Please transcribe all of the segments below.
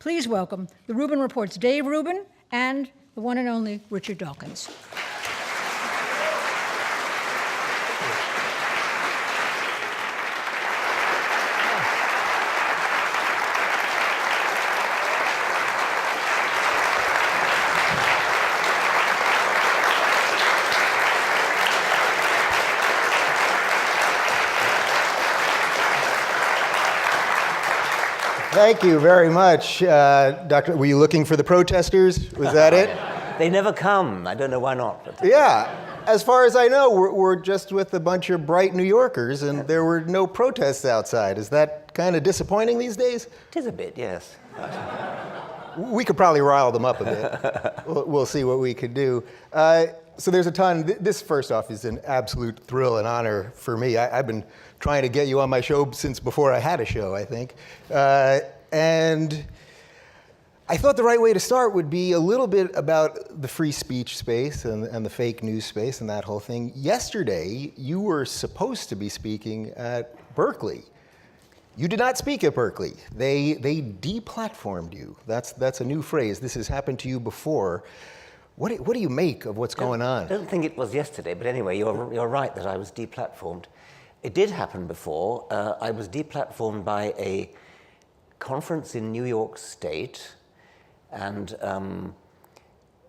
Please welcome the Rubin Report's Dave Rubin and the one and only Richard Dawkins. Thank you very much, Doctor. Were you looking for the protesters? Was that it? They never come. I don't know why not. But Yeah. As far as I know, we're just with a bunch of bright New Yorkers, and there were no protests outside. Is that kind of disappointing these days? it is a bit, yes. We could probably rile them up a bit. We'll see what we could do. So there's a ton. This, first off, is an absolute thrill and honor for me. I've been trying to get you on my show since before I had a show, I think. And I thought the right way to start would be a little bit about the free speech space and the fake news space and that whole thing. Yesterday, you were supposed to be speaking at Berkeley. You did not speak at Berkeley. They deplatformed you. That's a new phrase. This has happened to you before. What do you make of what's going on? I don't think it was yesterday, but anyway, you're right that I was deplatformed. It did happen before. I was deplatformed by a conference in New York State, and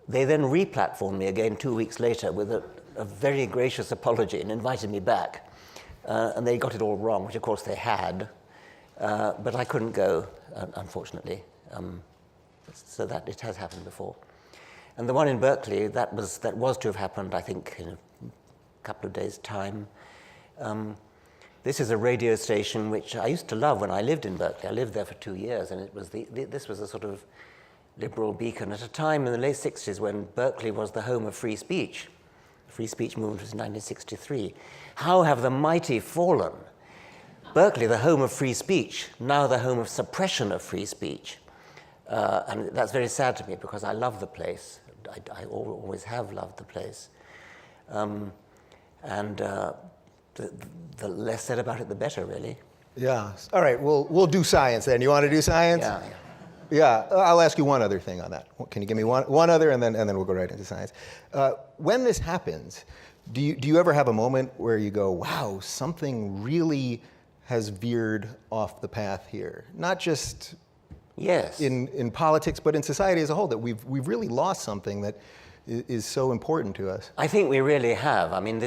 they then replatformed me again 2 weeks later with a very gracious apology and invited me back. And they got it all wrong, which of course they had, but I couldn't go, unfortunately. So that it has happened before. And the one in Berkeley, that was to have happened, I think, in a couple of days' time. This is a radio station which I used to love when I lived in Berkeley. I lived there for 2 years, and it was this was a sort of liberal beacon at a time in the late 60s when Berkeley was the home of free speech. The free speech movement was in 1963. How have the mighty fallen? Berkeley, the home of free speech, now the home of suppression of free speech. And that's very sad to me because I love the place. I always have loved the place. The less said about it, the better, really. Yeah. All right. We'll do science then. You want to do science? Yeah. Yeah. I'll ask you one other thing on that. Can you give me one other, and then we'll go right into science. When this happens, do you ever have a moment where you go, "Wow, something really has veered off the path here"? Not just Yes. in politics, but in society as a whole, that we've really lost something that is so important to us. I think we really have. I mean,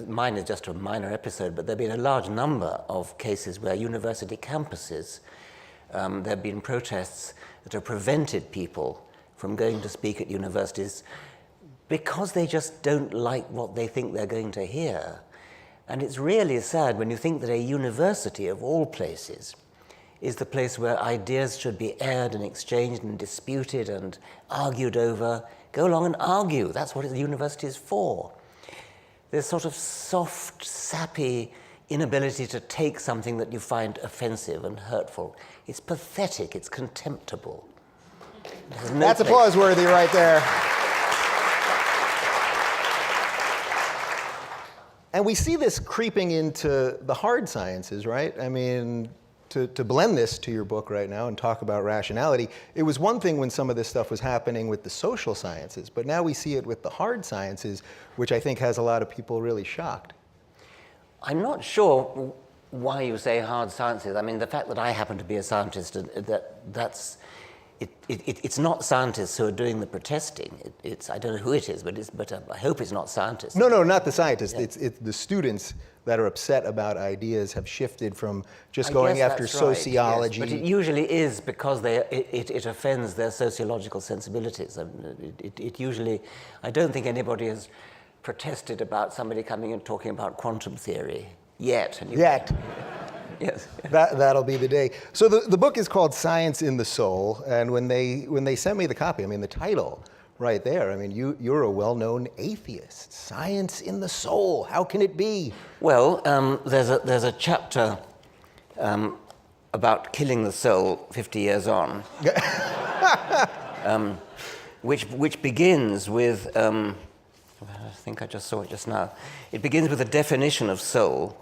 mine is just a minor episode, but there have been a large number of cases where university campuses, there have been protests that have prevented people from going to speak at universities because they just don't like what they think they're going to hear. And it's really sad when you think that a university, of all places, is the place where ideas should be aired and exchanged and disputed and argued over. Go along and argue. That's what the university is for. There's sort of soft, sappy inability to take something that you find offensive and hurtful. It's pathetic. It's contemptible. That's applause worthy right there. And we see this creeping into the hard sciences, right? I mean, to blend this to your book right now and talk about rationality, it was one thing when some of this stuff was happening with the social sciences, but now we see it with the hard sciences, which I think has a lot of people really shocked. I'm not sure why you say hard sciences. I mean, the fact that I happen to be a scientist, it's not scientists who are doing the protesting. I don't know who it is, but I hope it's not scientists. No, not the scientists. Yeah. It's the students that are upset about ideas have shifted from just going after sociology. Right, yes. But it usually is because it offends their sociological sensibilities. It usually, I don't think anybody has protested about somebody coming and talking about quantum theory yet. Yet. Yes. That'll be the day. So the book is called Science in the Soul, and when they sent me the copy, I mean, the title right there, I mean, you're a well-known atheist. Science in the Soul, how can it be? Well, there's a chapter about killing the soul 50 years on, which begins with, I think I just saw it just now. It begins with a definition of soul,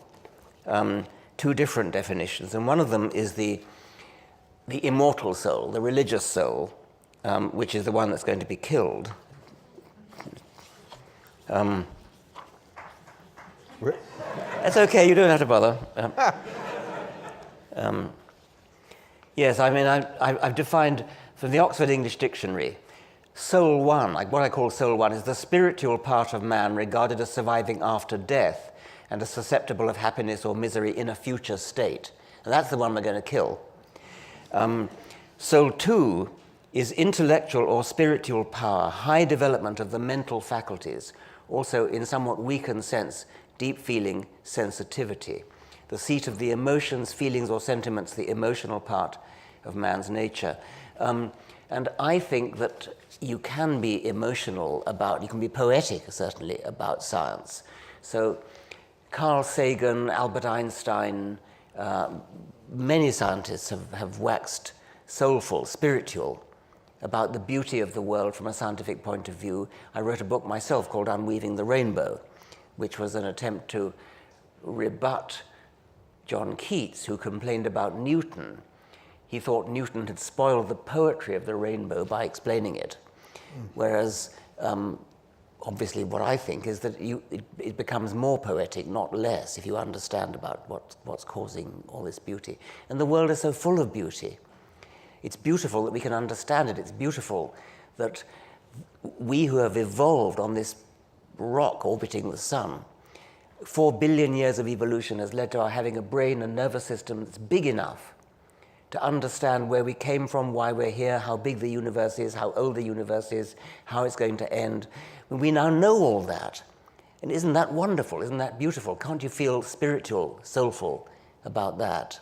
two different definitions, and one of them is the the immortal soul, the religious soul, which is the one that's going to be killed. That's okay, you don't have to bother. Yes, I mean, I've defined from the Oxford English Dictionary, soul one, like what I call soul one, is the spiritual part of man regarded as surviving after death and as susceptible of happiness or misery in a future state. And that's the one we're going to kill. Soul two is intellectual or spiritual power, high development of the mental faculties, also in somewhat weakened sense, deep feeling sensitivity, the seat of the emotions, feelings, or sentiments, the emotional part of man's nature. And I think that you can be emotional about, you can be poetic, certainly, about science. So Carl Sagan, Albert Einstein, many scientists have waxed soulful, spiritual, about the beauty of the world from a scientific point of view. I wrote a book myself called Unweaving the Rainbow, which was an attempt to rebut John Keats, who complained about Newton. He thought Newton had spoiled the poetry of the rainbow by explaining it. Whereas, obviously, what I think is that it becomes more poetic, not less, if you understand about what's causing all this beauty. And the world is so full of beauty. It's beautiful that we can understand it. It's beautiful that we who have evolved on this rock orbiting the sun, 4 billion years of evolution has led to our having a brain and nervous system that's big enough to understand where we came from, why we're here, how big the universe is, how old the universe is, how it's going to end. We now know all that. And isn't that wonderful? Isn't that beautiful? Can't you feel spiritual, soulful about that?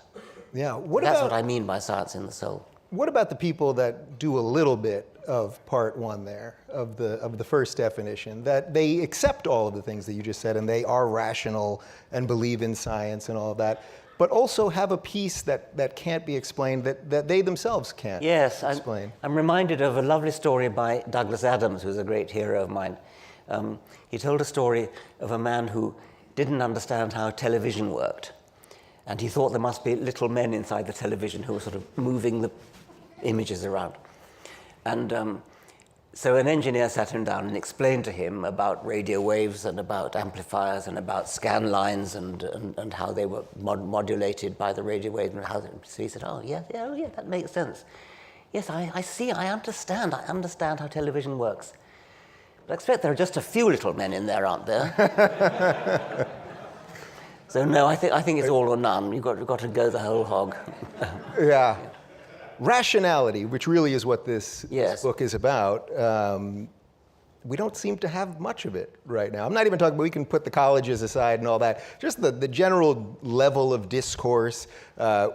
Yeah. That's what I mean by science in the soul. What about the people that do a little bit of part one there, of the first definition, that they accept all of the things that you just said and they are rational and believe in science and all of that, but also have a piece that can't be explained, that they themselves can't explain? I'm reminded of a lovely story by Douglas Adams, who's a great hero of mine. He told a story of a man who didn't understand how television worked. And he thought there must be little men inside the television who were sort of moving the images around. And so an engineer sat him down and explained to him about radio waves and about amplifiers and about scan lines and how they were modulated by the radio waves and how. So he said, oh yeah, that makes sense. Yes, I see, I understand how television works. But I expect there are just a few little men in there, aren't there? So no, I think it's all or none. You've got to go the whole hog. Yeah. Rationality, which really is what this book is about, we don't seem to have much of it right now. I'm not even talking about, we can put the colleges aside and all that. Just the general level of discourse.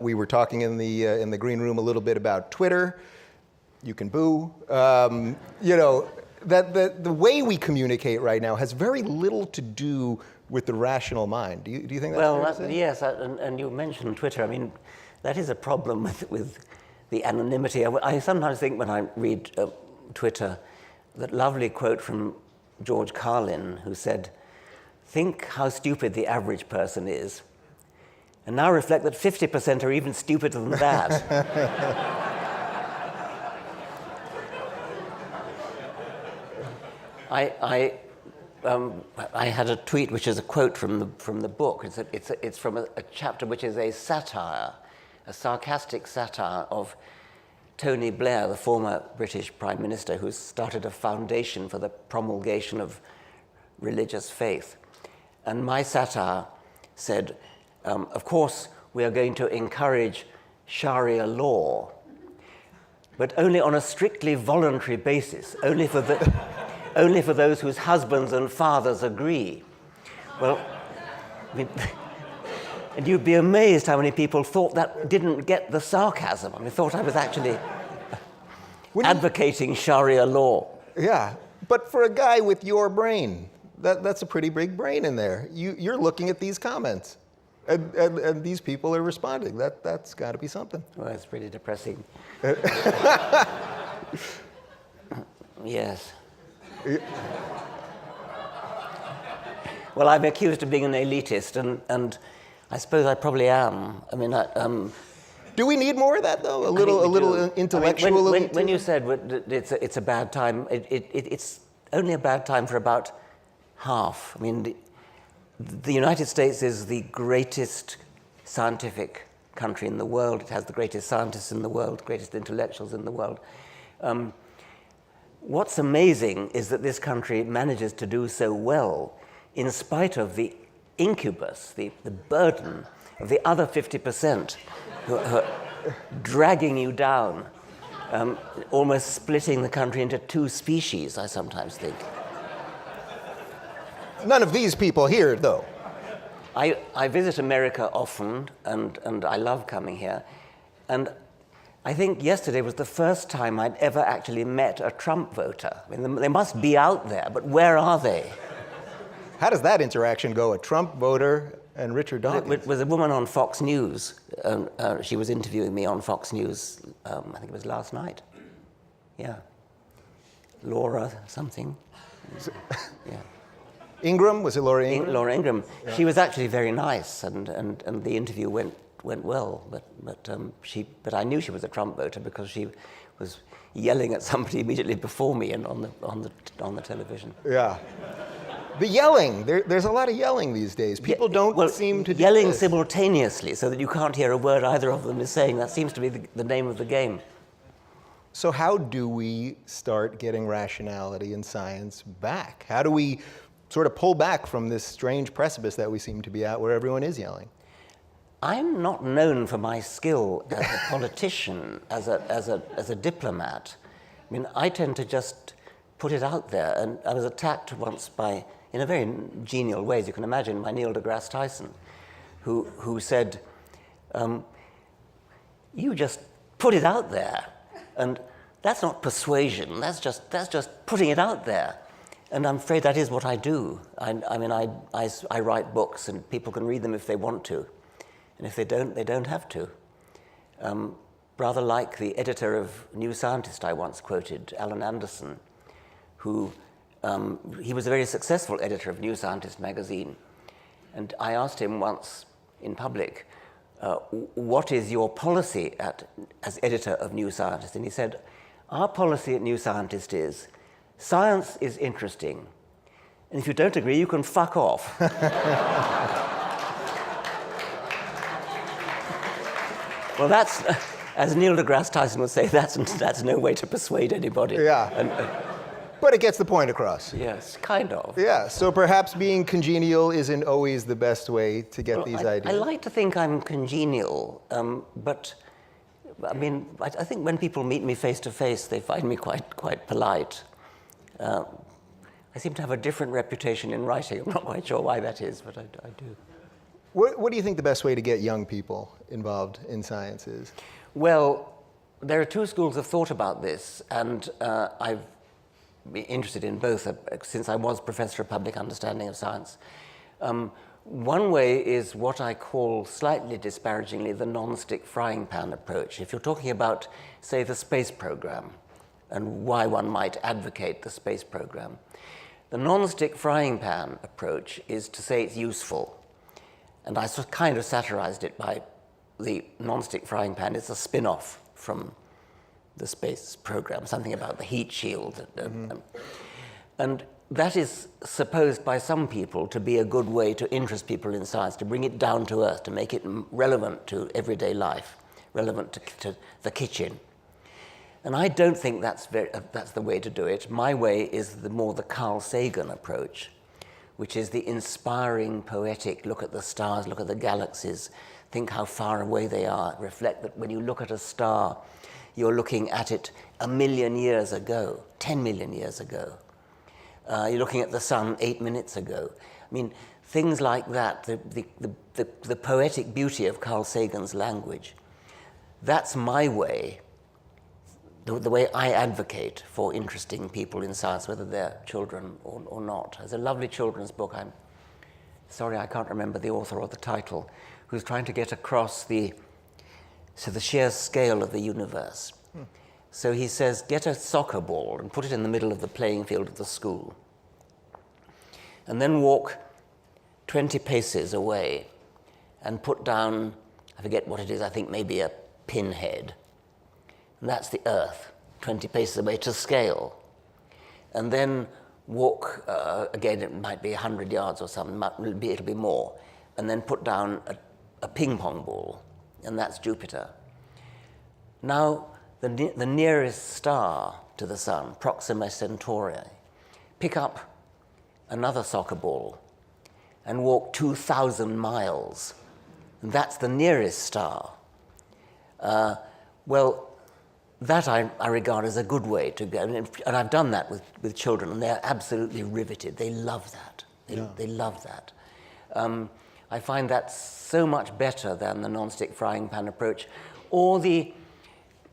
We were talking in the green room a little bit about Twitter. You can boo. You know, that the way we communicate right now has very little to do with the rational mind. Do you think that's fair to say? Yes, and you mentioned Twitter. I mean, that is a problem with the anonymity. I sometimes think when I read Twitter, that lovely quote from George Carlin, who said, "Think how stupid the average person is, and now reflect that 50% are even stupider than that." I had a tweet which is a quote from the book. It's from a chapter which is a satire, a sarcastic satire of Tony Blair, the former British Prime Minister, who started a foundation for the promulgation of religious faith. And my satire said, of course, we are going to encourage Sharia law, but only on a strictly voluntary basis, only for those whose husbands and fathers agree. Well, and you'd be amazed how many people thought that didn't get the sarcasm. I mean, thought I was actually advocating Sharia law. Yeah, but for a guy with your brain, that's a pretty big brain in there. You're looking at these comments, and these people are responding. That's got to be something. Well, it's pretty depressing. Yes. Well, I'm accused of being an elitist, and I suppose I probably am. I mean, Do we need more of that, though? A little intellectual elite? When you said it's a bad time, it's only a bad time for about half. I mean, the United States is the greatest scientific country in the world. It has the greatest scientists in the world, greatest intellectuals in the world. What's amazing is that this country manages to do so well in spite of the incubus, the burden of the other 50% who are dragging you down, almost splitting the country into two species, I sometimes think. None of these people here, though. I visit America often, and I love coming here. And I think yesterday was the first time I'd ever actually met a Trump voter. I mean, they must be out there, but where are they? How does that interaction go? A Trump voter and Richard Dawkins? It was a woman on Fox News. She was interviewing me on Fox News, I think it was last night. Yeah. Laura something. Yeah. Ingram? Was it Laura Ingram? Laura Ingram. Yeah. She was actually very nice, and the interview went well. But I knew she was a Trump voter because she was yelling at somebody immediately before me and on the television. Yeah. The yelling. There's a lot of yelling these days. People don't seem to do yelling this. Simultaneously so that you can't hear a word either of them is saying. That seems to be the name of the game. So how do we start getting rationality in science back? How do we sort of pull back from this strange precipice that we seem to be at where everyone is yelling? I'm not known for my skill as a politician, as a diplomat. I mean, I tend to just put it out there. And I was attacked once by, in a very genial way, as you can imagine, by Neil deGrasse Tyson, who said, you just put it out there. And that's not persuasion, that's just putting it out there. And I'm afraid that is what I do. I write books, and people can read them if they want to. And if they don't have to. Rather like the editor of New Scientist I once quoted, Alan Anderson, who, he was a very successful editor of New Scientist magazine. And I asked him once in public, what is your policy as editor of New Scientist? And he said, our policy at New Scientist is, science is interesting, and if you don't agree, you can fuck off. Well, that's, as Neil deGrasse Tyson would say, that's no way to persuade anybody. Yeah. But it gets the point across. Yes, kind of. Yeah, so perhaps being congenial isn't always the best way to get these ideas. I like to think I'm congenial, but I mean, I think when people meet me face to face, they find me quite polite. I seem to have a different reputation in writing. I'm not quite sure why that is, but I do. What do you think the best way to get young people involved in science is? Well, there are two schools of thought about this, and I've been interested in both since I was Professor of Public Understanding of Science. One way is what I call, slightly disparagingly, the non-stick frying pan approach. If you're talking about, say, the space program, and why one might advocate the space program, the non-stick frying pan approach is to say it's useful. And I sort of kind of satirized it by the non-stick frying pan. It's a spin-off from the space program, something about the heat shield. And that is supposed by some people to be a good way to interest people in science, to bring it down to earth, to make it relevant to everyday life, relevant to the kitchen. And I don't think that's the way to do it. My way is more the Carl Sagan approach, which is the inspiring, poetic, look at the stars, look at the galaxies, think how far away they are, reflect that when you look at a star, you're looking at it 1 million years ago, 10 million years ago. You're looking at the sun 8 minutes ago. I mean, things like that, the poetic beauty of Carl Sagan's language. That's my way, the way I advocate for interesting people in science, whether they're children or not. There's a lovely children's book, I'm sorry I can't remember the author or the title, who's trying to get across the sheer scale of the universe. So he says, get a soccer ball and put it in the middle of the playing field of the school. And then walk 20 paces away and put down, I forget what it is, I think maybe a pinhead. And that's the Earth, 20 paces away to scale. And then walk, again, it might be 100 yards or something, it'll be more, and then put down a ping pong ball, and that's Jupiter. Now, the nearest star to the sun, Proxima Centauri, pick up another soccer ball and walk 2,000 miles. And that's the nearest star. Well, that I regard as a good way to go. And I've done that with children, and they're absolutely riveted. They love that. They love that. I find that so much better than the non-stick frying pan approach, or the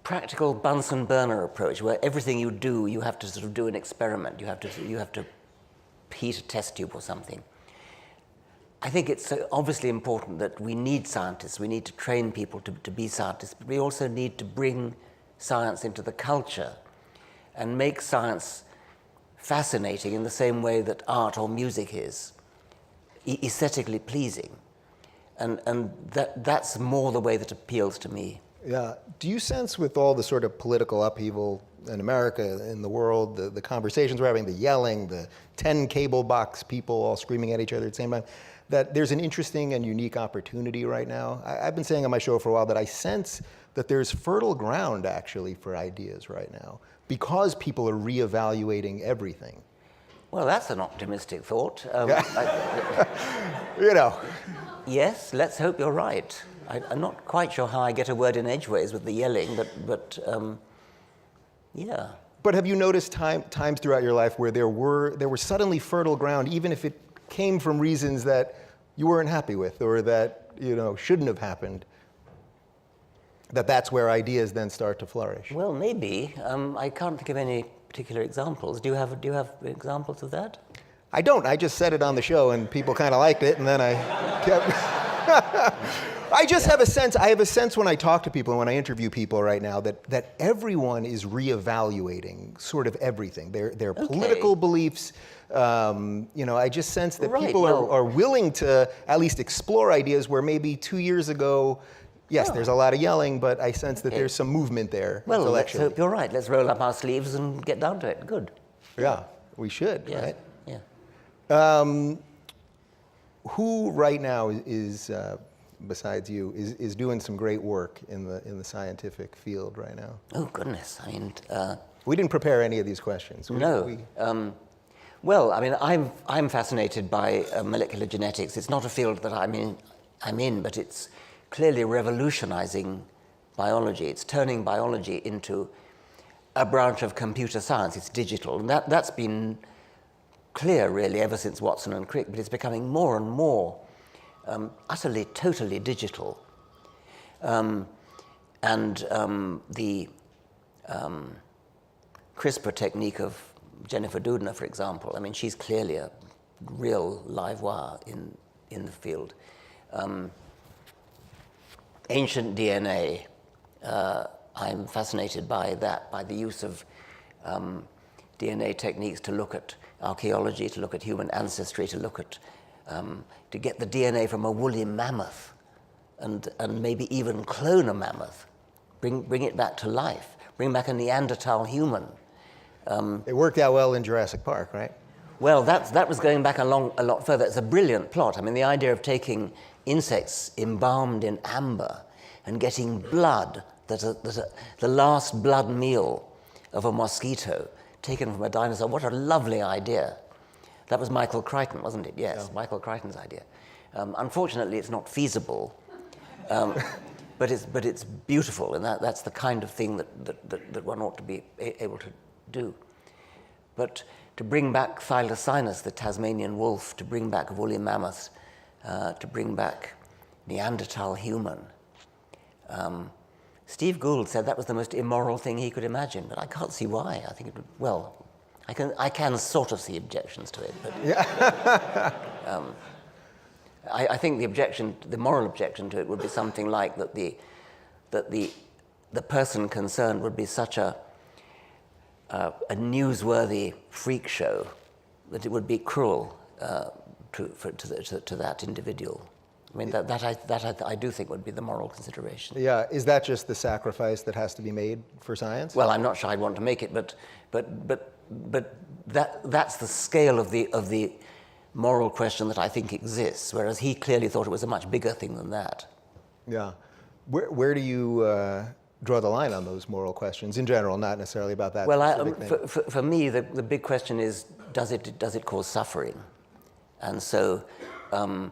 practical Bunsen burner approach, where everything you do, you have to sort of do an experiment. You have to heat a test tube or something. I think it's so obviously important that we need scientists. We need to train people to be scientists, but we also need to bring science into the culture and make science fascinating in the same way that art or music is, aesthetically pleasing. And that's more the way that appeals to me. Yeah. Do you sense, with all the sort of political upheaval in America, in the world, the conversations we're having, the yelling, the 10 cable box people all screaming at each other at the same time, that there's an interesting and unique opportunity right now? I've been saying on my show for a while that I sense that there's fertile ground, actually, for ideas right now, because people are reevaluating everything. Well, that's an optimistic thought. You know. Yes, let's hope you're right. I'm not quite sure how I get a word in edgeways with the yelling, but yeah. But have you noticed times throughout your life where there were suddenly fertile ground, even if it came from reasons that you weren't happy with, or that shouldn't have happened? That's where ideas then start to flourish. Well, maybe. I can't think of any particular examples. Do you have examples of that? I don't. I just said it on the show, and people kind of liked it, and then I kept. I just have a sense. I have a sense when I talk to people and when I interview people right now that everyone is reevaluating sort of everything. Their political beliefs. I just sense that people are willing to at least explore ideas where maybe 2 years ago. Yes, there's a lot of yelling, but I sense that there's some movement there. Well, let's hope you're right. Let's roll up our sleeves and get down to it. Good. Yeah, we should, yes. right? Yeah. Who right now is besides you, is doing some great work in the scientific field right now? Oh, goodness. I mean... we didn't prepare any of these questions. Well, I mean, I'm fascinated by molecular genetics. It's not a field that I'm in, but it's clearly revolutionizing biology. It's turning biology into a branch of computer science. It's digital. And that's been clear, really, ever since Watson and Crick, but it's becoming more and more utterly, totally digital. The CRISPR technique of Jennifer Doudna, for example, I mean, she's clearly a real live wire in the field. Ancient DNA, I'm fascinated by that, by the use of DNA techniques to look at archaeology, to look at human ancestry, to look at, to get the DNA from a woolly mammoth and maybe even clone a mammoth, bring it back to life, bring back a Neanderthal human. It worked out well in Jurassic Park, right? Well, that was going back a lot further. It's a brilliant plot. I mean, the idea of taking insects embalmed in amber and getting blood, the last blood meal of a mosquito taken from a dinosaur. What a lovely idea. That was Michael Crichton, wasn't it? Yes, yeah. Michael Crichton's idea. Unfortunately, it's not feasible, but it's beautiful, and that's the kind of thing that one ought to be able to do. But to bring back Thylacinus, the Tasmanian wolf, to bring back woolly mammoths, to bring back Neanderthal human. Steve Gould said that was the most immoral thing he could imagine, but I can't see why. I think it would, well, I can sort of see objections to it, but yeah. I think the moral objection to it would be something like that the person concerned would be such a newsworthy freak show that it would be cruel to that individual. I mean, I do think would be the moral consideration. Yeah, is that just the sacrifice that has to be made for science? Well, I'm not sure I'd want to make it, but that's the scale of the moral question that I think exists, whereas he clearly thought it was a much bigger thing than that. Yeah. Where do you draw the line on those moral questions in general, not necessarily about that specific thing? For me, the big question is, does it cause suffering? And so, in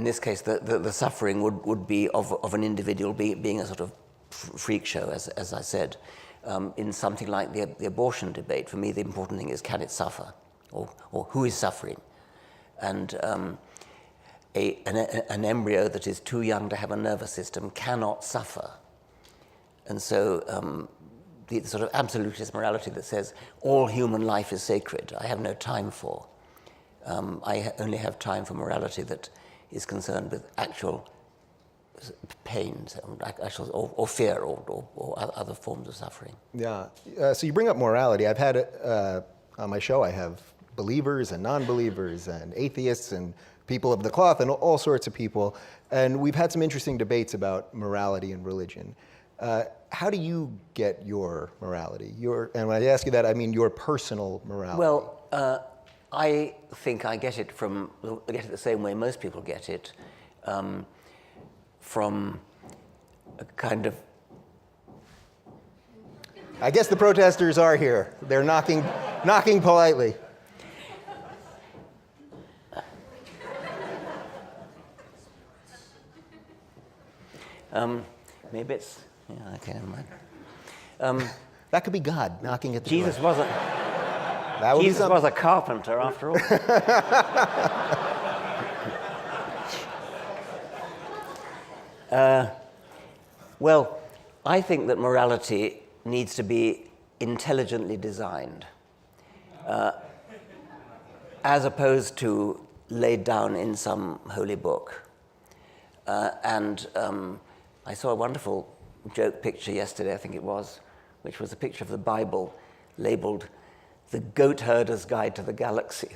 this case, the suffering would be of an individual being a sort of freak show, as I said. In something like the abortion debate, for me, the important thing is, can it suffer? Or who is suffering? And an embryo that is too young to have a nervous system cannot suffer. And so the sort of absolutist morality that says all human life is sacred, I have no time for. I only have time for morality that is concerned with actual pain, or fear, or other forms of suffering. Yeah. So you bring up morality. I've had on my show, I have believers and non-believers and atheists and people of the cloth and all sorts of people. And we've had some interesting debates about morality and religion. How do you get your morality? And when I ask you that, I mean your personal morality. Well, I think I get it the same way most people get it, from a kind of... I guess the protesters are here. They're knocking politely. Maybe it's... Yeah, okay, never mind. That could be God knocking at the Jesus door. Jesus was a carpenter, after all. Well, I think that morality needs to be intelligently designed, as opposed to laid down in some holy book. And I saw a wonderful joke picture yesterday, I think it was, which was a picture of the Bible labeled "The Goat Herder's Guide to the Galaxy."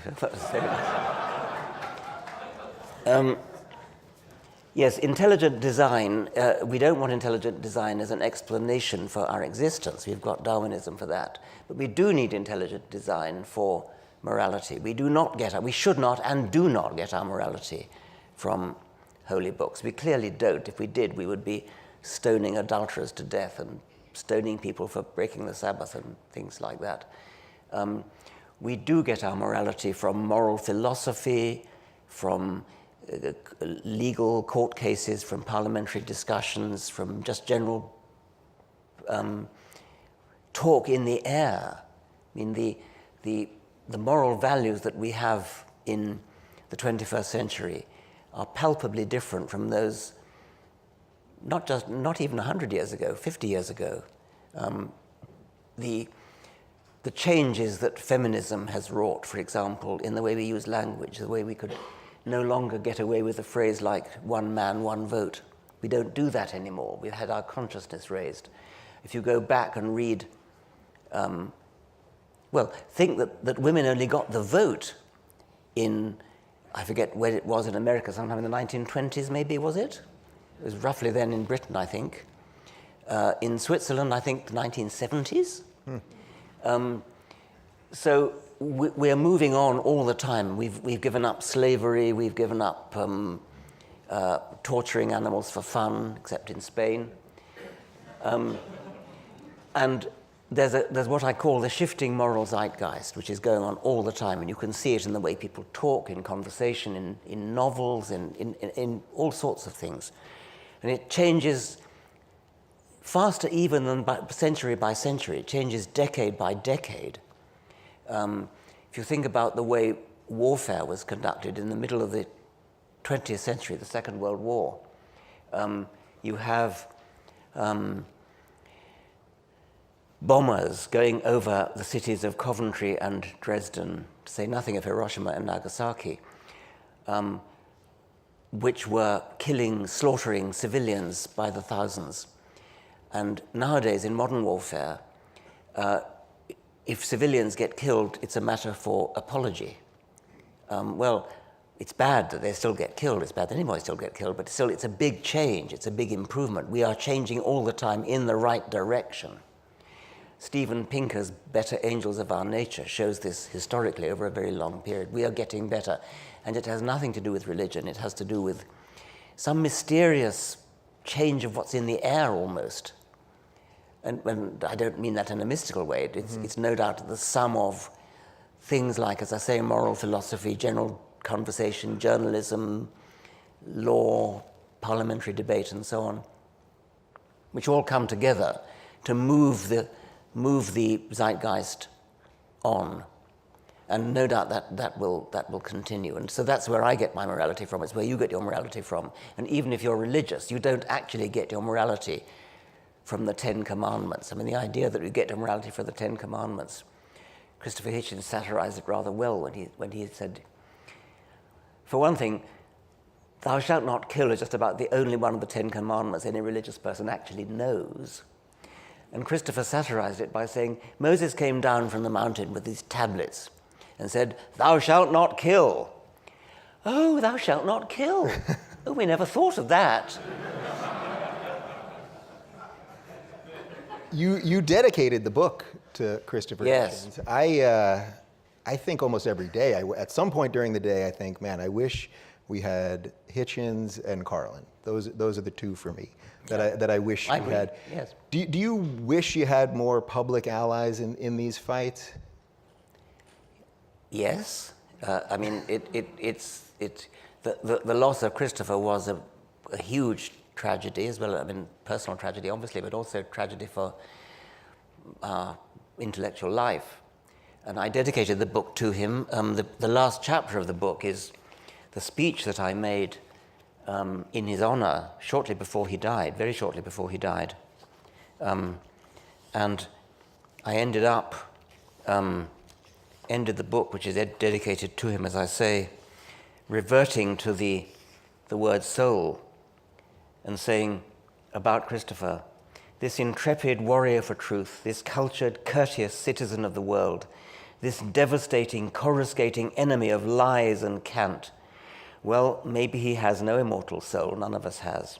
Yes, intelligent design, we don't want intelligent design as an explanation for our existence. We've got Darwinism for that. But we do need intelligent design for morality. We should not and do not get our morality from holy books. We clearly don't. If we did, we would be stoning adulterers to death and stoning people for breaking the Sabbath and things like that. We do get our morality from moral philosophy, from legal court cases, from parliamentary discussions, from just general talk in the air. I mean, the moral values that we have in the 21st century are palpably different from those not even 100 years ago, 50 years ago. The changes that feminism has wrought, for example, in the way we use language, the way we could no longer get away with a phrase like "one man, one vote." We don't do that anymore. We've had our consciousness raised. If you go back and read, think that women only got the vote in, I forget where it was in America, sometime in the 1920s maybe, was it? It was roughly then in Britain, I think. In Switzerland, I think the 1970s. So we're moving on all the time. We've given up slavery, we've given up torturing animals for fun, except in Spain. And there's what I call the shifting moral zeitgeist, which is going on all the time, and you can see it in the way people talk, in conversation, in novels, in all sorts of things. And it changes faster even than century by century. It changes decade by decade. If you think about the way warfare was conducted in the middle of the 20th century, the Second World War, you have bombers going over the cities of Coventry and Dresden, to say nothing of Hiroshima and Nagasaki, which were slaughtering civilians by the thousands. And nowadays, in modern warfare, if civilians get killed, it's a matter for apology. it's bad that they still get killed, it's bad that anybody still get killed, but still it's a big change, it's a big improvement. We are changing all the time in the right direction. Steven Pinker's Better Angels of Our Nature shows this historically over a very long period. We are getting better. And it has nothing to do with religion. It has to do with some mysterious change of what's in the air almost. And I don't mean that in a mystical way. It's no doubt the sum of things like, as I say, moral philosophy, general conversation, journalism, law, parliamentary debate, and so on, which all come together to move the zeitgeist on. And no doubt that will continue. And so that's where I get my morality from. It's where you get your morality from. And even if you're religious, you don't actually get your morality from the Ten Commandments. I mean, the idea that we get your morality from the Ten Commandments, Christopher Hitchens satirized it rather well when he said, for one thing, thou shalt not kill is just about the only one of the Ten Commandments any religious person actually knows. And Christopher satirized it by saying, Moses came down from the mountain with these tablets and said, thou shalt not kill. Oh, thou shalt not kill. Oh, we never thought of that. You dedicated the book to Christopher Yes. Hitchens. I think almost every day, at some point during the day, I think, man, I wish we had Hitchens and Carlin. Those are the two for me that I wish I we agree. had. Yes. Do you wish you had more public allies in these fights? Yes. I mean, the loss of Christopher was a huge tragedy as well. I mean, personal tragedy, obviously, but also tragedy for intellectual life. And I dedicated the book to him. The last chapter of the book is the speech that I made in his honor shortly before he died, very shortly before he died. And I ended the book, which is dedicated to him, as I say, reverting to the word soul and saying about Christopher, this intrepid warrior for truth, this cultured, courteous citizen of the world, this devastating, coruscating enemy of lies and cant, well, maybe he has no immortal soul, none of us has.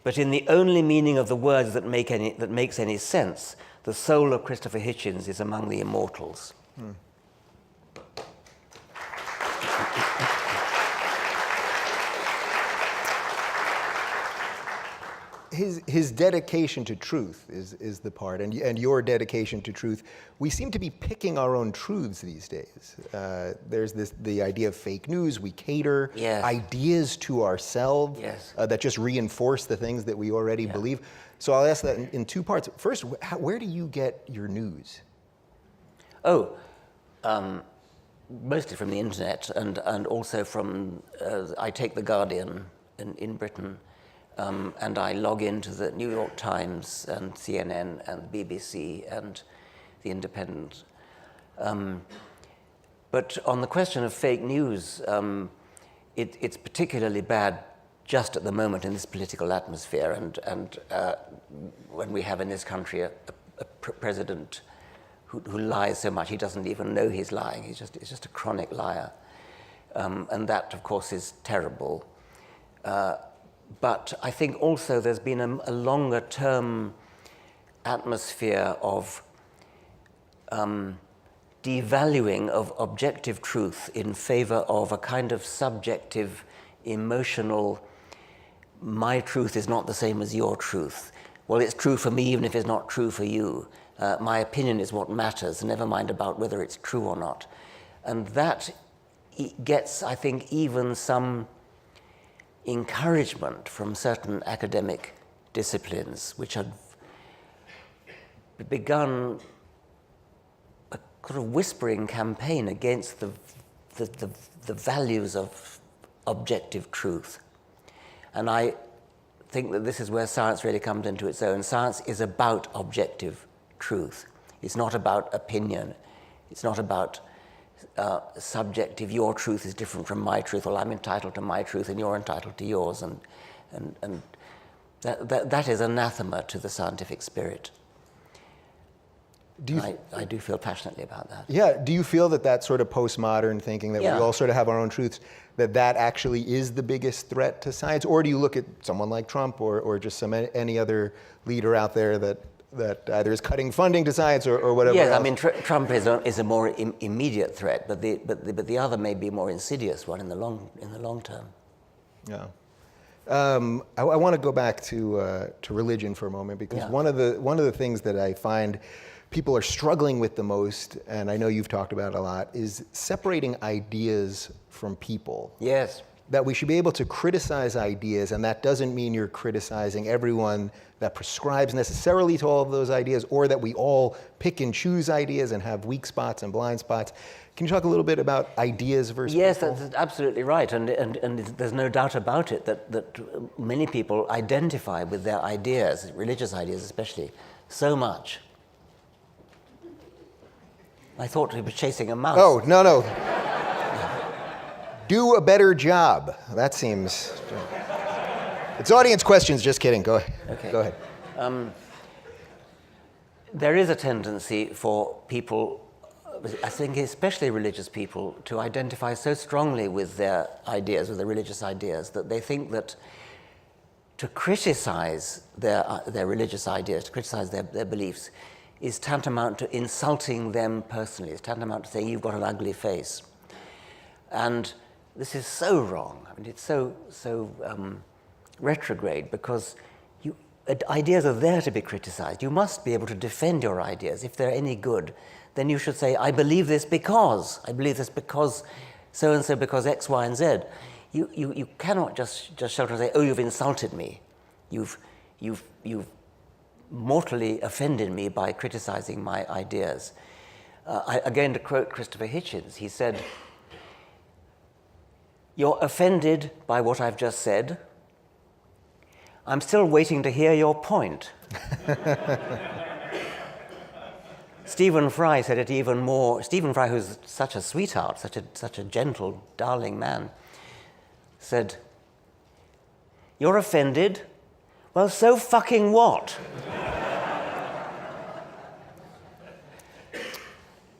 But in the only meaning of the words that makes any sense, the soul of Christopher Hitchens is among the immortals. His dedication to truth is the part, and your dedication to truth. We seem to be picking our own truths these days. There's the idea of fake news. We cater Yes. ideas to ourselves Yes. that just reinforce the things that we already believe. So I'll ask that in two parts. First, where do you get your news? Oh, mostly from the internet, and also from, I take The Guardian in Britain, and I log into the New York Times and CNN and BBC and The Independent. But on the question of fake news, it's particularly bad just at the moment in this political atmosphere, and when we have in this country a president who lies so much he doesn't even know he's lying. He's just a chronic liar, and that, of course, is terrible. But I think also there's been a longer-term atmosphere of devaluing of objective truth in favor of a kind of subjective, emotional, my truth is not the same as your truth. Well, it's true for me even if it's not true for you. My opinion is what matters, never mind about whether it's true or not. And that gets, I think, even some encouragement from certain academic disciplines which have begun a sort of whispering campaign against the values of objective truth. And I think that this is where science really comes into its own. Science is about objective truth. It's not about opinion. It's not about subjective, your truth is different from my truth, well, I'm entitled to my truth and you're entitled to yours, and that is anathema to the scientific spirit. I do feel passionately about that. Yeah. Do you feel that sort of postmodern thinking that Yeah. we all sort of have our own truths, that actually is the biggest threat to science? Or do you look at someone like Trump or just any other leader out there that either is cutting funding to science or whatever Yes, else? I mean, Trump is a more immediate threat, but the other may be a more insidious one in the long term. Yeah. I want to go back to religion for a moment, because Yeah. one of the things that I find people are struggling with the most, and I know you've talked about it a lot, is separating ideas from people. Yes. That we should be able to criticize ideas, and that doesn't mean you're criticizing everyone that prescribes necessarily to all of those ideas, or that we all pick and choose ideas and have weak spots and blind spots. Can you talk a little bit about ideas versus Yes, people? that's absolutely right, and there's no doubt about it that many people identify with their ideas, religious ideas especially, so much. I thought he was chasing a mouse. Oh, no. Do a better job. That seems... It's audience questions, just kidding. Go ahead. Okay. Go ahead. There is a tendency for people, I think especially religious people, to identify so strongly with their ideas, with their religious ideas, that they think that to criticize their religious ideas, to criticize their beliefs, is tantamount to insulting them personally. It's tantamount to saying, you've got an ugly face. And this is so wrong. I mean, it's so retrograde, because ideas are there to be criticized. You must be able to defend your ideas. If they're any good, then you should say, I believe this because so-and-so, because X, Y, and Z. You cannot just shelter and say, oh, you've insulted me. You've mortally offended me by criticizing my ideas. Again, to quote Christopher Hitchens, he said, you're offended by what I've just said. I'm still waiting to hear your point. Stephen Fry said it even more. Stephen Fry, who's such a sweetheart, such a gentle, darling man, said, you're offended? Well, so fucking what?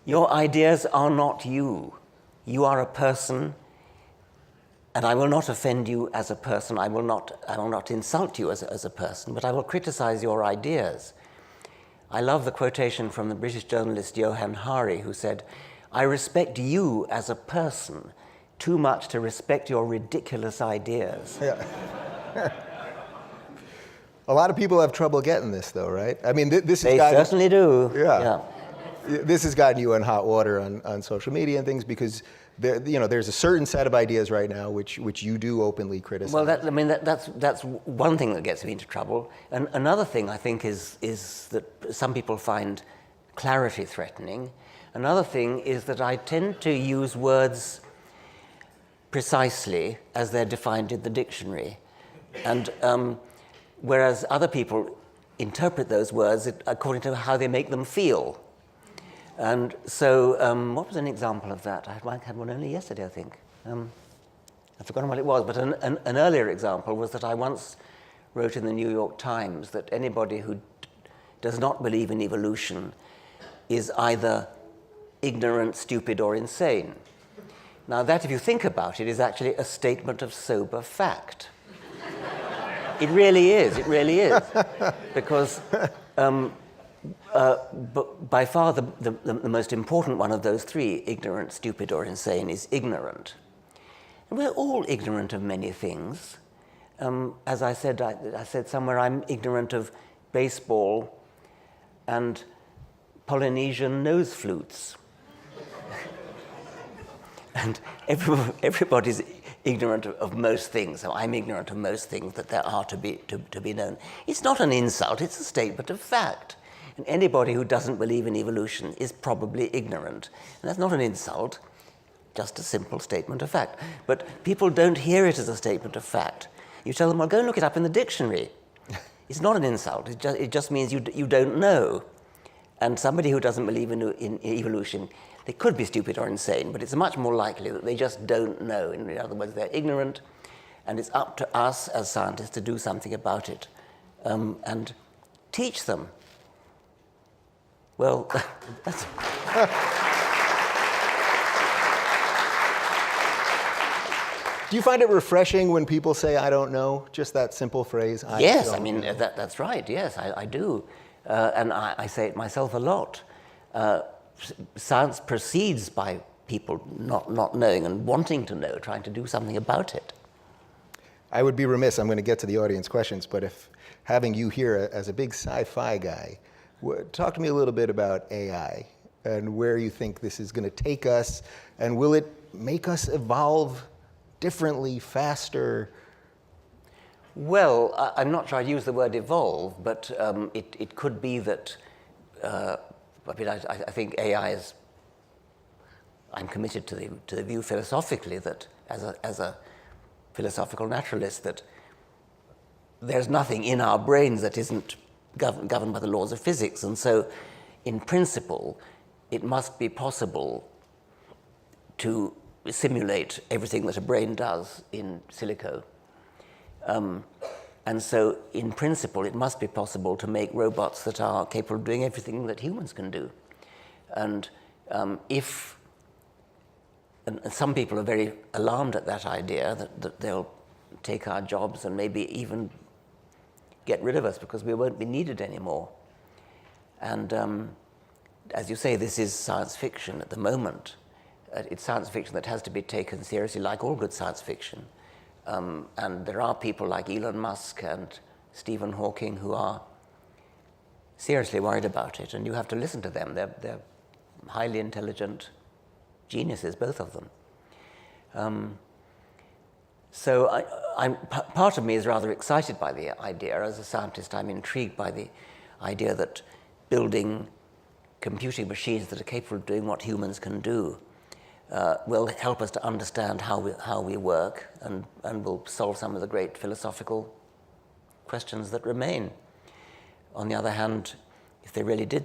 Your ideas are not you. You are a person, and I will not offend you as a person. I will not insult you as a person, but I will criticize your ideas. I love the quotation from the British journalist Johann Hari, who said, I respect you as a person too much to respect your ridiculous ideas. Yeah. A lot of people have trouble getting this, though, right? I mean, this They has gotten, certainly do. Yeah. This has gotten you in hot water on social media and things, because there's a certain set of ideas right now which you do openly criticize. Well, that's one thing that gets me into trouble. And another thing I think is that some people find clarity threatening. Another thing is that I tend to use words precisely as they're defined in the dictionary, and whereas other people interpret those words according to how they make them feel. And so, what was an example of that? I had one only yesterday, I think. I've forgotten what it was, but an earlier example was that I once wrote in the New York Times that anybody who does not believe in evolution is either ignorant, stupid, or insane. Now that, if you think about it, is actually a statement of sober fact. It really is, because but by far the most important one of those three, ignorant, stupid, or insane, is ignorant. And we're all ignorant of many things. As I said somewhere, I'm ignorant of baseball and Polynesian nose flutes. And everybody's ignorant of most things. So I'm ignorant of most things that there are to be known. It's not an insult, it's a statement of fact. And anybody who doesn't believe in evolution is probably ignorant. And that's not an insult, just a simple statement of fact. But people don't hear it as a statement of fact. You tell them, well, go and look it up in the dictionary. It's not an insult, it just means you don't know. And somebody who doesn't believe in evolution, they could be stupid or insane, but it's much more likely that they just don't know. In other words, they're ignorant, and it's up to us as scientists to do something about it and teach them. Well, that's... Do you find it refreshing when people say, I don't know? Just that simple phrase, I Yes, don't I mean, know. that's right, yes, I do. And I say it myself a lot. Science proceeds by people not knowing and wanting to know, trying to do something about it. I would be remiss, I'm going to get to the audience questions, but if having you here as a big sci-fi guy, talk to me a little bit about AI and where you think this is going to take us, and will it make us evolve differently, faster? Well, I'm not sure I'd use the word evolve, but it could be that, I think AI is, I'm committed to the view philosophically that, as a philosophical naturalist, that there's nothing in our brains that isn't governed by the laws of physics. And so, in principle, it must be possible to simulate everything that a brain does in silico. And so, in principle, it must be possible to make robots that are capable of doing everything that humans can do. And and some people are very alarmed at that idea, that they'll take our jobs and maybe even get rid of us because we won't be needed anymore. And as you say, this is science fiction at the moment. It's science fiction that has to be taken seriously, like all good science fiction. And there are people like Elon Musk and Stephen Hawking who are seriously worried about it, and you have to listen to them. They're highly intelligent geniuses, both of them. So part of me is rather excited by the idea. As a scientist, I'm intrigued by the idea that building computing machines that are capable of doing what humans can do will help us to understand how we work, and will solve some of the great philosophical questions that remain. On the other hand, if they really did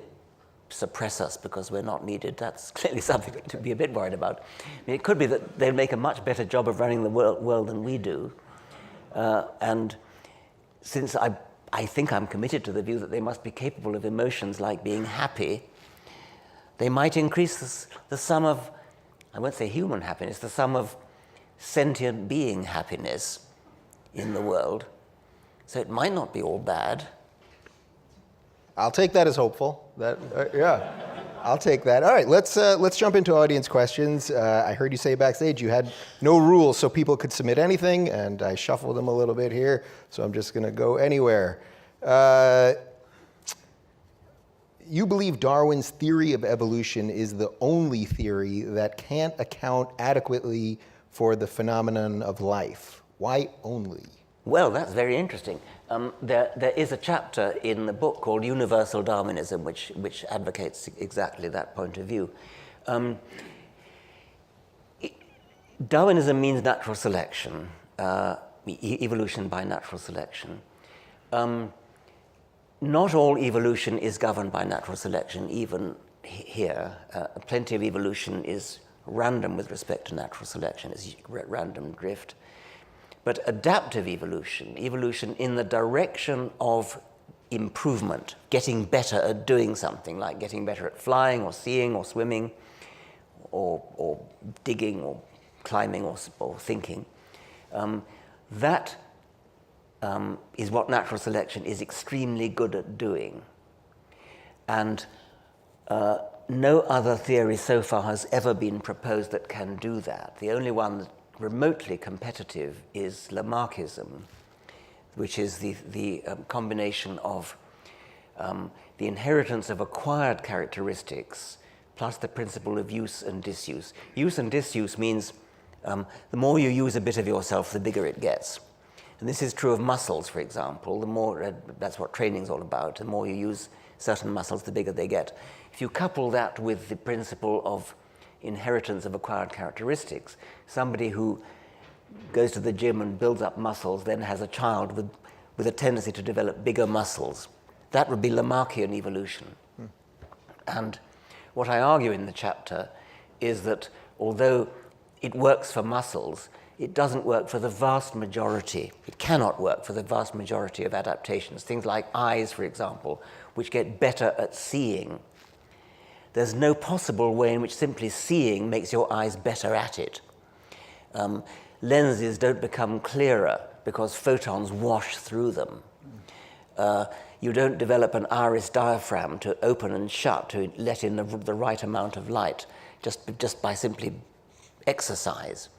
suppress us because we're not needed, that's clearly something to be a bit worried about. I mean, it could be that they'll make a much better job of running the world than we do. And since I think I'm committed to the view that they must be capable of emotions like being happy, they might increase the sum of, I won't say human happiness, the sum of sentient being happiness in the world. So it might not be all bad. I'll take that as hopeful. Yeah, I'll take that. All right, let's jump into audience questions. I heard you say backstage you had no rules, so people could submit anything, and I shuffled them a little bit here, so I'm just going to go anywhere. You believe Darwin's theory of evolution is the only theory that can't account adequately for the phenomenon of life. Why only? Well, that's very interesting. There is a chapter in the book called Universal Darwinism, which advocates exactly that point of view. Darwinism means natural selection, evolution by natural selection. Not all evolution is governed by natural selection, even here. Plenty of evolution is random with respect to natural selection, it's random drift. But adaptive evolution, evolution in the direction of improvement, getting better at doing something, like getting better at flying or seeing or swimming or digging or climbing or thinking, that is what natural selection is extremely good at doing. And no other theory so far has ever been proposed that can do that. The only one that remotely competitive is Lamarckism, which is the combination of the inheritance of acquired characteristics plus the principle of use and disuse. Use and disuse means the more you use a bit of yourself, the bigger it gets. And this is true of muscles, for example. The more, that's what training's all about. The more you use certain muscles, the bigger they get. If you couple that with the principle of inheritance of acquired characteristics, somebody who goes to the gym and builds up muscles then has a child with a tendency to develop bigger muscles. That would be Lamarckian evolution. And what I argue in the chapter is that although it works for muscles, it doesn't work for the vast majority. It cannot work for the vast majority of adaptations. Things like eyes, for example, which get better at seeing there's no possible way in which simply seeing makes your eyes better at it. Lenses don't become clearer because photons wash through them. You don't develop an iris diaphragm to open and shut to let in the right amount of light just by simply exercise.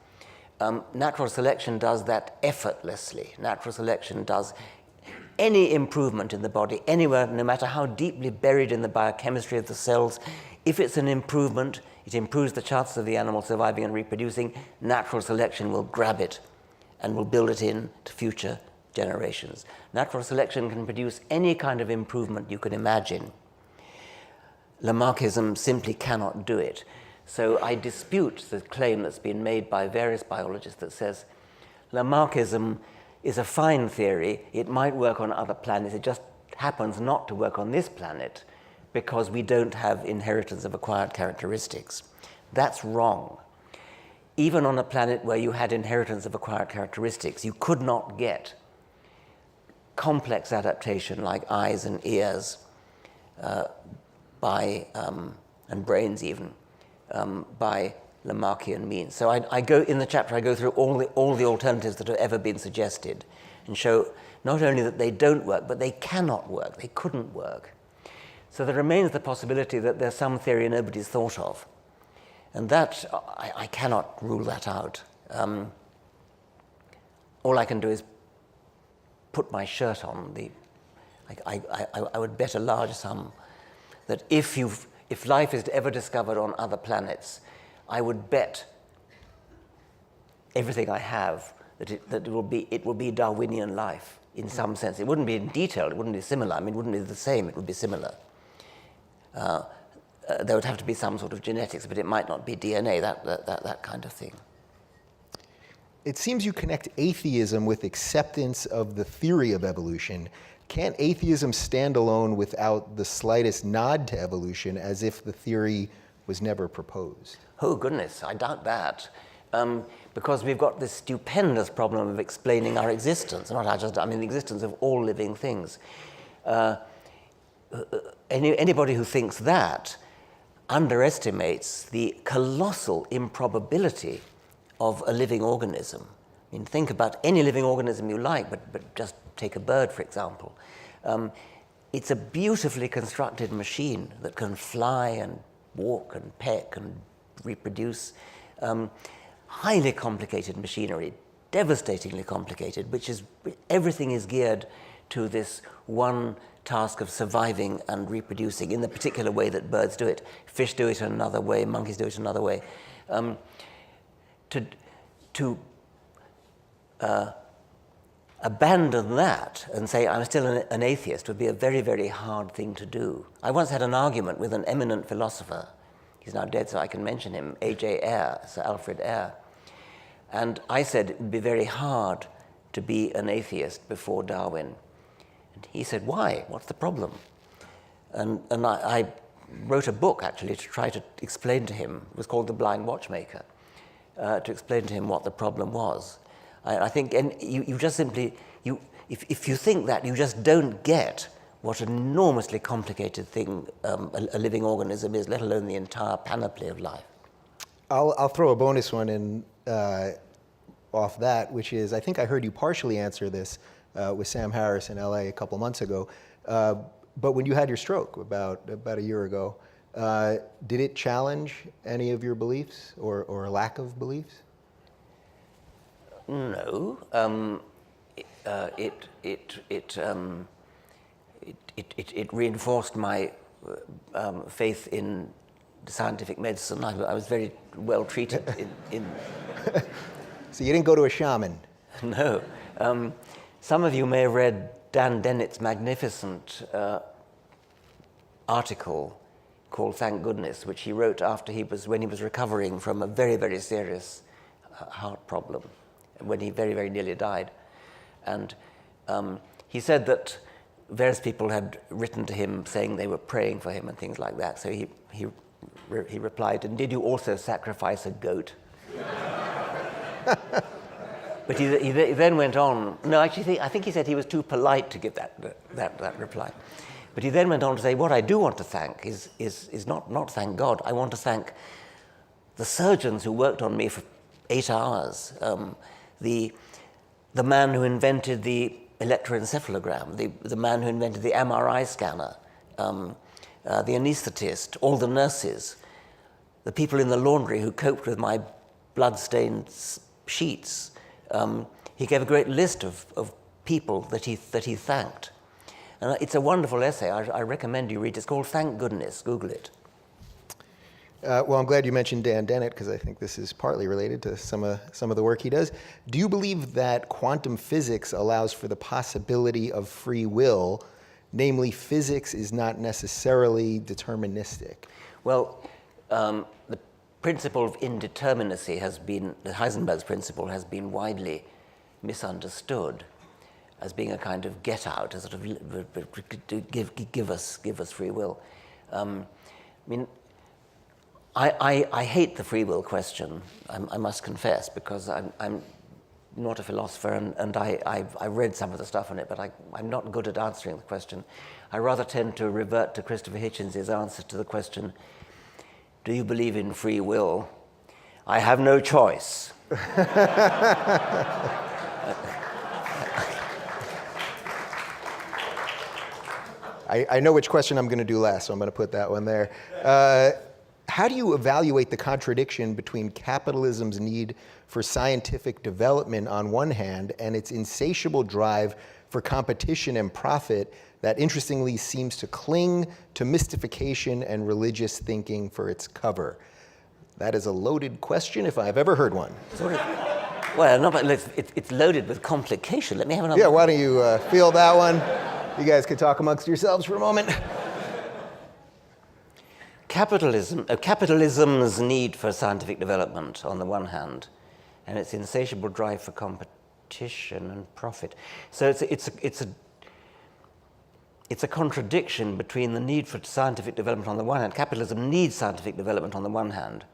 Natural selection does that effortlessly. Natural selection does any improvement in the body, anywhere, no matter how deeply buried in the biochemistry of the cells. If it's an improvement, it improves the chances of the animal surviving and reproducing. Natural selection will grab it and will build it in to future generations. Natural selection can produce any kind of improvement you can imagine. Lamarckism simply cannot do it. So I dispute the claim that's been made by various biologists that says Lamarckism is a fine theory. It might work on other planets. It just happens not to work on this planet because we don't have inheritance of acquired characteristics. That's wrong. Even on a planet where you had inheritance of acquired characteristics, you could not get complex adaptation like eyes and ears and brains even, by Lamarckian means. So I go in the chapter, I go through all the alternatives that have ever been suggested and show not only that they don't work, but they cannot work, they couldn't work. So there remains the possibility that there's some theory nobody's thought of. And that, I cannot rule that out. All I can do is put my shirt on. I would bet a large sum that if life is ever discovered on other planets, I would bet everything I have that it will be Darwinian life in some sense. It wouldn't be in detail, it wouldn't be similar. I mean, it wouldn't be the same, it would be similar. There would have to be some sort of genetics, but it might not be DNA, that kind of thing. It seems you connect atheism with acceptance of the theory of evolution. Can't atheism stand alone without the slightest nod to evolution, as if the theory was never proposed? Oh, goodness, I doubt that. Because we've got this stupendous problem of explaining our existence, the existence of all living things. Anybody who thinks that underestimates the colossal improbability of a living organism. I mean, think about any living organism you like, but just take a bird, for example. It's a beautifully constructed machine that can fly and walk and peck and reproduce. Highly complicated machinery, devastatingly complicated, everything is geared to this one task of surviving and reproducing in the particular way that birds do it. Fish do it another way, monkeys do it another way. To abandon that and say, I'm still an atheist, would be a very, very hard thing to do. I once had an argument with an eminent philosopher. He's now dead, so I can mention him, A.J. Ayer, Sir Alfred Ayer. And I said it would be very hard to be an atheist before Darwin. And he said, why? What's the problem? And I wrote a book, actually, to try to explain to him. It was called The Blind Watchmaker, to explain to him what the problem was. I think, and you just simply, if you think that, you just don't get what an enormously complicated thing a living organism is, let alone the entire panoply of life. I'll throw a bonus one in off that, which is, I think I heard you partially answer this with Sam Harris in LA a couple months ago, but when you had your stroke about a year ago, did it challenge any of your beliefs or lack of beliefs? No. It reinforced my faith in scientific medicine. I was very well treated in So you didn't go to a shaman? No. Some of you may have read Dan Dennett's magnificent article called Thank Goodness, which he wrote when he was recovering from a very, very serious heart problem, when he very, very nearly died. And he said that various people had written to him saying they were praying for him and things like that. So he replied, and did you also sacrifice a goat? But he then went on. No, actually, I think he said he was too polite to give that reply. But he then went on to say, what I do want to thank is not thank God. I want to thank the surgeons who worked on me for 8 hours, the man who invented the electroencephalogram, the man who invented the MRI scanner, the anesthetist, all the nurses, the people in the laundry who coped with my blood-stained sheets. He gave a great list of people that he thanked. And it's a wonderful essay. I recommend you read it. It's called Thank Goodness. Google it. Well, I'm glad you mentioned Dan Dennett, because I think this is partly related to some of the work he does. Do you believe that quantum physics allows for the possibility of free will, namely physics is not necessarily deterministic? Well, the principle of indeterminacy Heisenberg's principle has been widely misunderstood as being a kind of get-out, a sort of give us free will. I hate the free will question, I must confess, because I'm not a philosopher, and I've read some of the stuff on it, but I'm not good at answering the question. I rather tend to revert to Christopher Hitchens' answer to the question, do you believe in free will? I have no choice. I know which question I'm going to do last, so I'm going to put that one there. How do you evaluate the contradiction between capitalism's need for scientific development on one hand and its insatiable drive for competition and profit that interestingly seems to cling to mystification and religious thinking for its cover? That is a loaded question if I've ever heard one. Well, no, but it's loaded with complication. Let me have another. Yeah, why don't you field that one? You guys could talk amongst yourselves for a moment. Capitalism's need for scientific development on the one hand, and its insatiable drive for competition and profit. So it's a contradiction between the need for scientific development on the one hand. Capitalism needs scientific development on the one hand.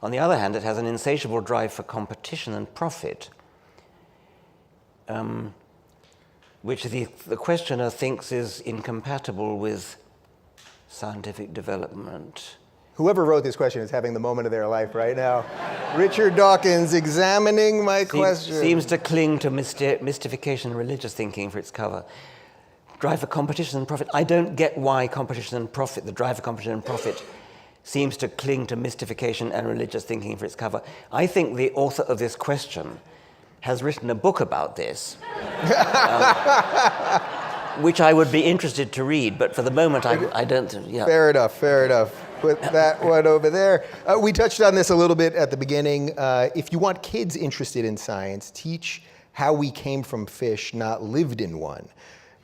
On the other hand, it has an insatiable drive for competition and profit, which the questioner thinks is incompatible with scientific development. Whoever wrote this question is having the moment of their life right now. Richard Dawkins examining my question. Seems to cling to mystification and religious thinking for its cover. Drive for competition and profit. I don't get why competition and profit, the drive for competition and profit, seems to cling to mystification and religious thinking for its cover. I think the author of this question has written a book about this, which I would be interested to read, but for the moment I don't. Yeah. Fair enough. Put that one over there. We touched on this a little bit at the beginning. If you want kids interested in science, teach how we came from fish, not lived in one.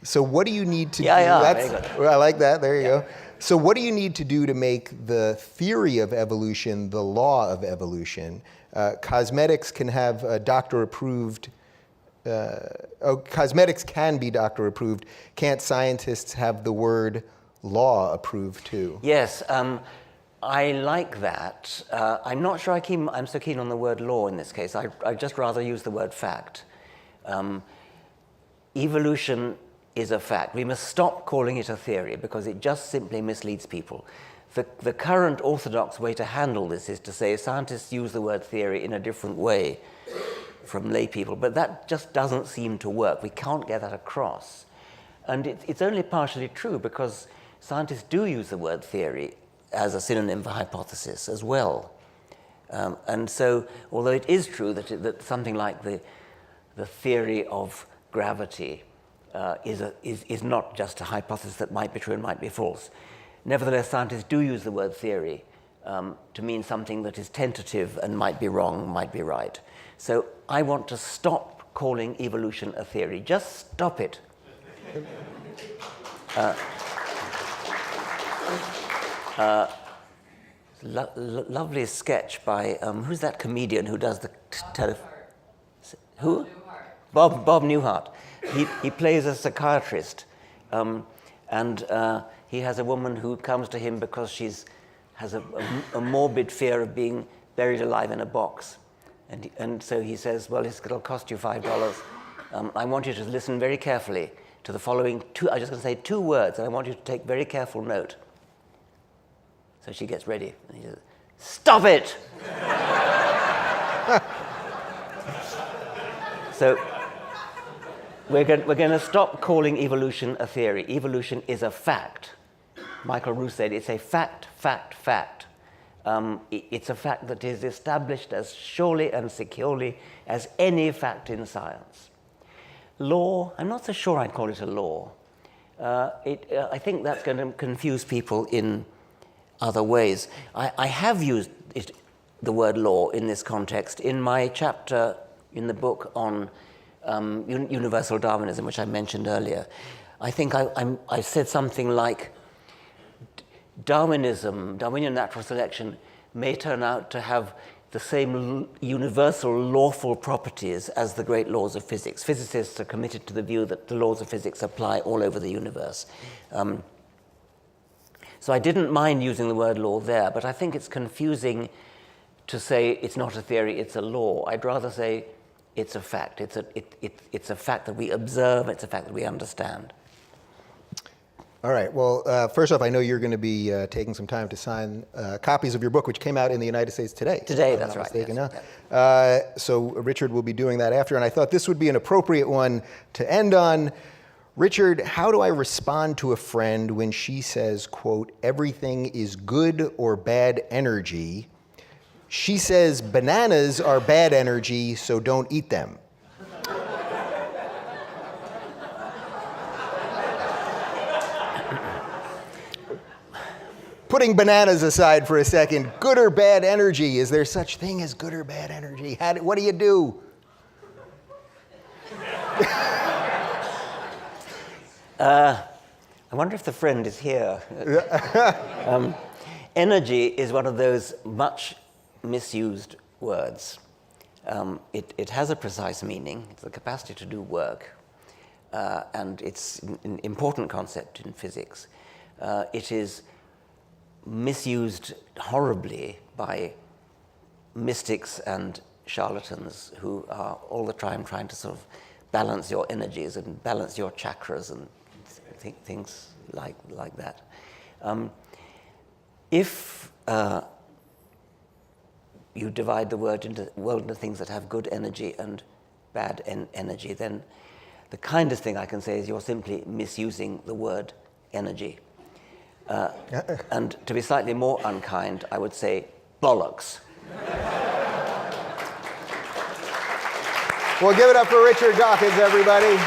So what do you need to do? Very good. Well, I like that. There you go. So what do you need to do to make the theory of evolution the law of evolution? Cosmetics can have doctor-approved. Cosmetics can be doctor-approved. Can't scientists have the word law approved too? Yes, I like that. I'm not sure I'm so keen on the word law in this case. I'd just rather use the word fact. Evolution is a fact. We must stop calling it a theory because it just simply misleads people. The current orthodox way to handle this is to say scientists use the word theory in a different way from lay people, but that just doesn't seem to work. We can't get that across. And it's only partially true because scientists do use the word theory as a synonym for hypothesis as well. And so, although it is true that something like the theory of gravity is not just a hypothesis that might be true and might be false, nevertheless, scientists do use the word theory to mean something that is tentative and might be wrong, might be right. So I want to stop calling evolution a theory. Just stop it. Lovely sketch by, who's that comedian who does the Who? Bob Newhart. He plays a psychiatrist, and he has a woman who comes to him because she has a morbid fear of being buried alive in a box. And so he says, well, it'll cost you $5. I want you to listen very carefully to the following two, I'm just going to say two words, and I want you to take very careful note. So she gets ready, and he says, "Stop it!" So we're going to stop calling evolution a theory. Evolution is a fact. Michael Roos said it's a fact, fact, fact. It's a fact that is established as surely and securely as any fact in science. Law, I'm not so sure I'd call it a law. I think that's going to confuse people in other ways. I have used the word law in this context in my chapter in the book on universal Darwinism, which I mentioned earlier. I think I said something like, Darwinian natural selection may turn out to have the same universal lawful properties as the great laws of physics. Physicists are committed to the view that the laws of physics apply all over the universe. So I didn't mind using the word law there, but I think it's confusing to say it's not a theory, it's a law. I'd rather say it's a fact. It's a fact that we observe, it's a fact that we understand. All right. Well, first off, I know you're going to be taking some time to sign copies of your book, which came out in the United States today. Today, that's right. Mistaken, Yes. huh? So Richard will be doing that after, and I thought this would be an appropriate one to end on. Richard, how do I respond to a friend when she says, quote, "everything is good or bad energy"? She says bananas are bad energy, so don't eat them. Putting bananas aside for a second, good or bad energy? Is there such thing as good or bad energy? What do you do? I wonder if the friend is here. Energy is one of those much misused words. It has a precise meaning. It's the capacity to do work. And it's an important concept in physics. It is misused horribly by mystics and charlatans who are all the time trying to sort of balance your energies and balance your chakras and things like that. If you divide the world into things that have good energy and bad energy, then the kindest thing I can say is you're simply misusing the word energy. And to be slightly more unkind, I would say bollocks. Well, give it up for Richard Dawkins, everybody.